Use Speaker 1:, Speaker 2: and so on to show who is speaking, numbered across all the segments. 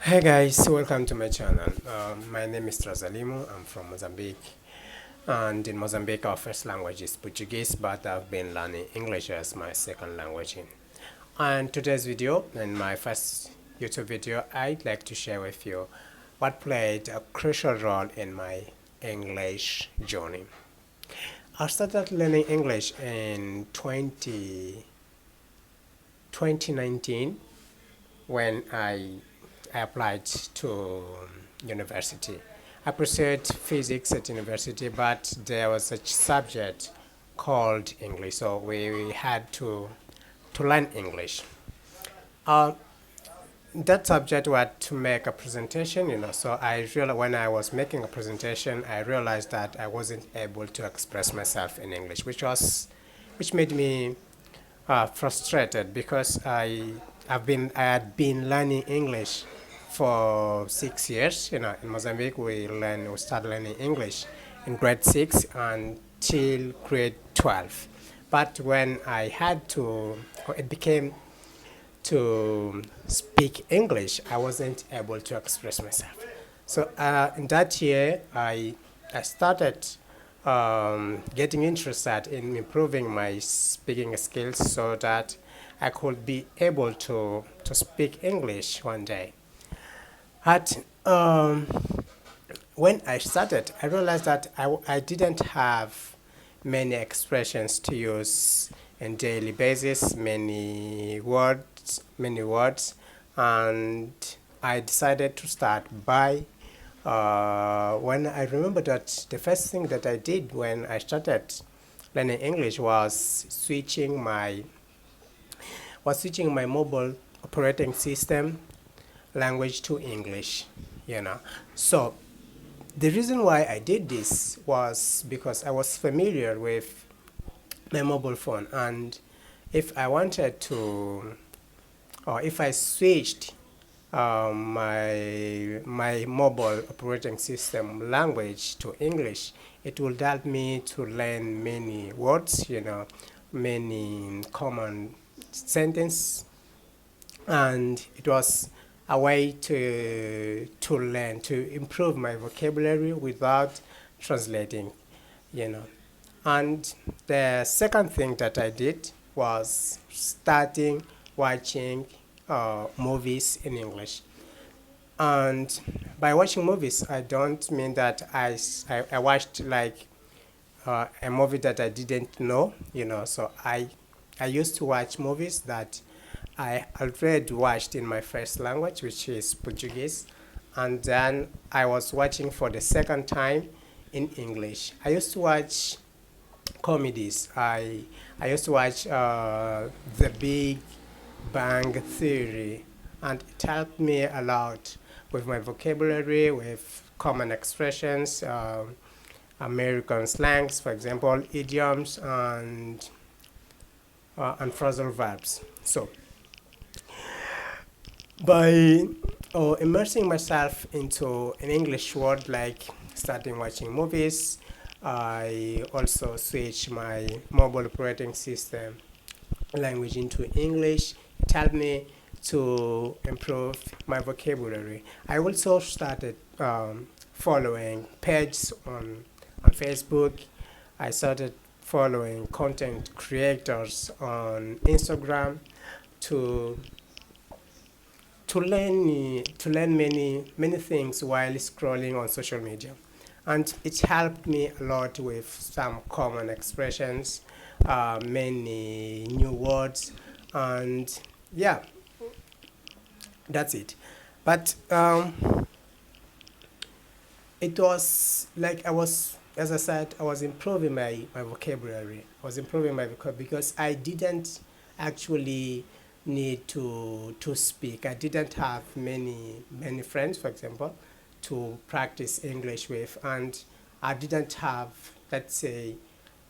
Speaker 1: Hey guys, welcome to my channel. My name is Trazalimo. I'm from Mozambique, and in Mozambique our first language is Portuguese, but I've been learning English as my second language. And today's video, in my first YouTube video, I'd like to share with you what played a crucial role in my English journey. I started learning English in 2019 when I applied to university. I pursued physics at university, but there was a subject called English, so we had to learn English. Uh, that subject was to make a presentation, so I realized when I was making a presentation, I realized that I wasn't able to express myself in English, which made me frustrated because I had been learning English for 6 years. In Mozambique, we start learning English in grade 6 until grade 12. But when it became to speak English, I wasn't able to express myself. So in that year, I started getting interested in improving my speaking skills so that I could be able to speak English one day. At When I started, I realized that I didn't have many expressions to use on daily basis, many words, and I decided to start by when I remember that the first thing that I did when I started learning English was switching my mobile operating system language to English. So the reason why I did this was because I was familiar with my mobile phone, and if I wanted to, or if I switched my mobile operating system language to English, it will help me to learn many words, many common sentence, and it was a way to improve my vocabulary without translating, you know. And the second thing that I did was starting watching movies in English. And by watching movies, I don't mean that I watched like a movie that I didn't know, So I used to watch movies that I already watched in my first language, which is Portuguese, and then I was watching for the second time in English. I used to watch comedies. I used to watch The Big Bang Theory, and it helped me a lot with my vocabulary, with common expressions, American slangs, for example, idioms and phrasal verbs. So by immersing myself into an English world, like starting watching movies, I also switched my mobile operating system language into English. It helped me to improve my vocabulary. I also started following pages on Facebook. I started following content creators on Instagram to to learn many things while scrolling on social media, and it helped me a lot with some common expressions, many new words, and yeah, that's it. But it was like as I said, I was improving my vocabulary. I was improving my vocabulary because I didn't actually need to speak. I didn't have many friends, for example, to practice English with, and I didn't have, let's say,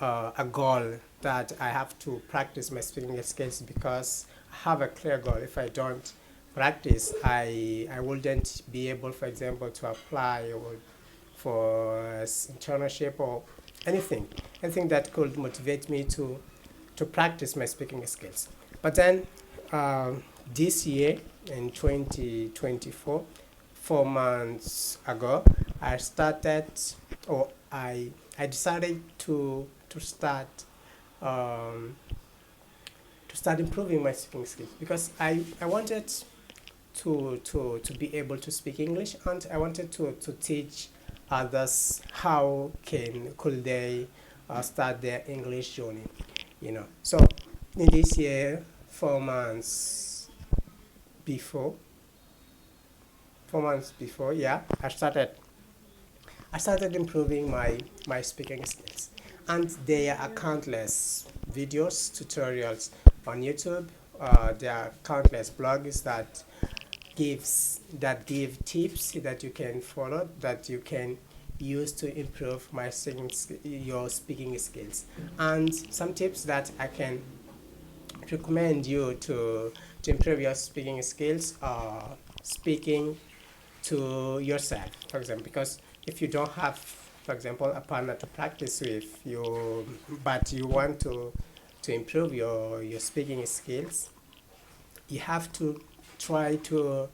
Speaker 1: a goal that I have to practice my speaking skills, because I have a clear goal. If I don't practice, I wouldn't be able, for example, to apply or for internship or anything that could motivate me to practice my speaking skills. But then this year in 2024, 4 months ago, I started, or I decided to um, start improving my speaking skills because I wanted to be able to speak English, and I wanted to teach others how could they start their English journey, So in this year, 4 months before, 4 months before, yeah, I started improving my speaking skills, and there are countless videos, tutorials on YouTube. There are countless blogs that give tips that you can follow, that you can use to improve your speaking skills, and some tips that I can recommend you to improve your speaking skills are speaking to yourself, for example, because if you don't have, for example, a partner to practice with you, but you want to improve your speaking skills, you have to try to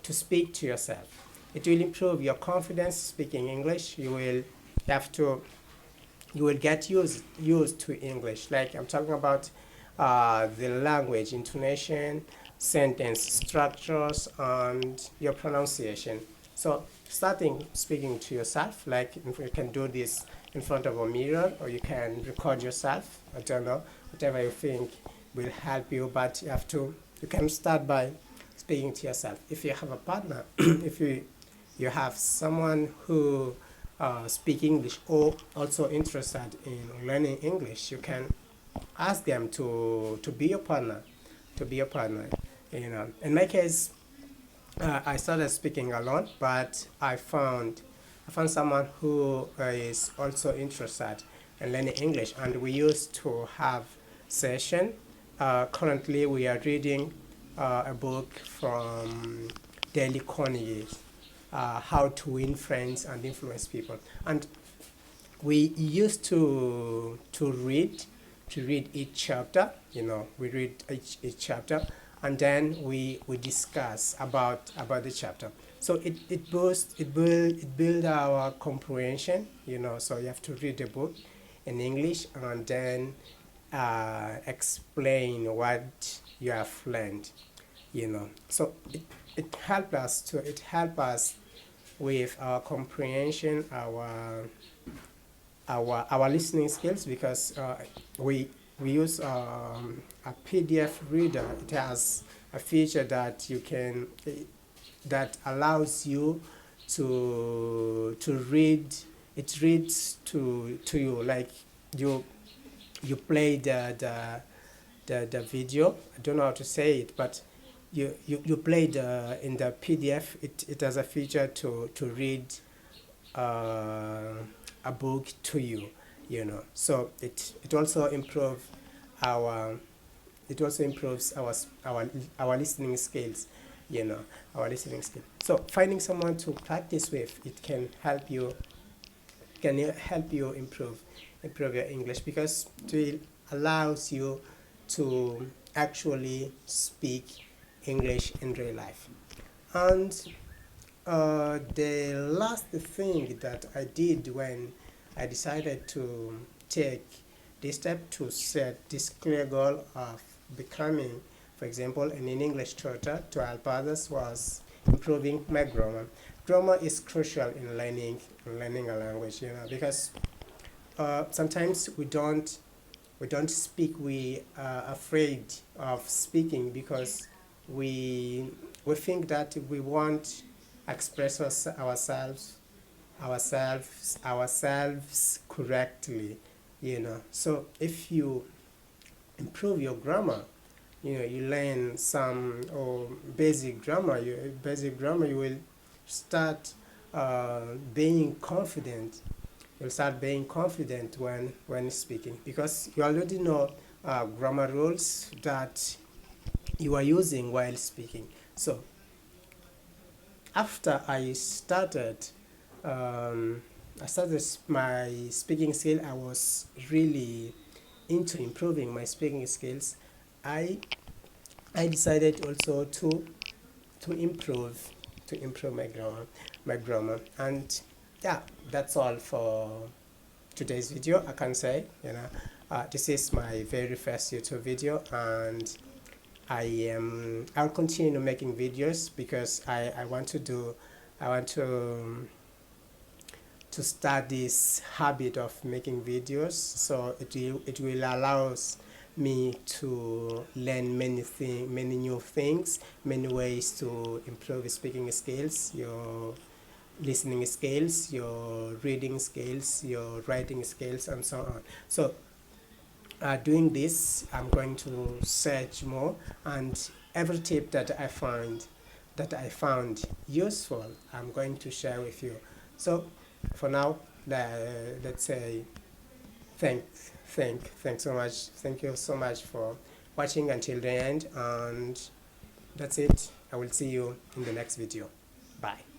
Speaker 1: speak to yourself. It will improve your confidence speaking English. Have to you will get used to English. Like I'm talking about the language, intonation, sentence structures, and your pronunciation. So starting speaking to yourself, like you can do this in front of a mirror, or you can record yourself. I don't know, whatever you think will help you, but you can start by speaking to yourself. If you have a partner, if you have someone who speak English or also interested in learning English, you can ask them to be your partner, to be your partner. In my case, I started speaking alone, but I found someone who is also interested in learning English, and we used to have session. Currently, we are reading a book from Dale Carnegie, How to Win Friends and Influence People, and we used to read each chapter. We read each chapter, and then we discuss about the chapter. So it build our comprehension. So you have to read the book in English, and then explain what you have learned. So it help us with our comprehension, our listening skills, because we use a PDF reader. It has a feature that allows you to read. It reads to you, like you play the video. I don't know how to say it, but you play in the PDF. It has a feature to read uh, a book to you. So it also our it also improves our listening skills. You know our listening skills. So finding someone to practice with, it can help you improve your English, because it allows you to actually speak English in real life. And the last thing that I did when I decided to take this step to set this clear goal of becoming, for example, an English tutor to help others, was improving my grammar. Grammar is crucial in learning a language, because sometimes we don't speak. We are afraid of speaking because we think that we won't express ourselves correctly. So if you improve your grammar, you learn some or basic grammar, you will start being confident. You'll start being confident when speaking, because you already know grammar rules that you are using while speaking. So after I started my speaking skill, I was really into improving my speaking skills. I I decided also to improve my grammar, and yeah, that's all for today's video. I can say, this is my very first YouTube video, and I'll continue making videos because I want to do I want to start this habit of making videos, so it will allow me to learn many new things, many ways to improve speaking skills, your listening skills, your reading skills, your writing skills, and so on. So doing this, I'm going to search more, and every tip that I found useful, I'm going to share with you. So for now, let's say thanks so much. Thank you so much for watching until the end, and that's it. I will see you in the next video. Bye.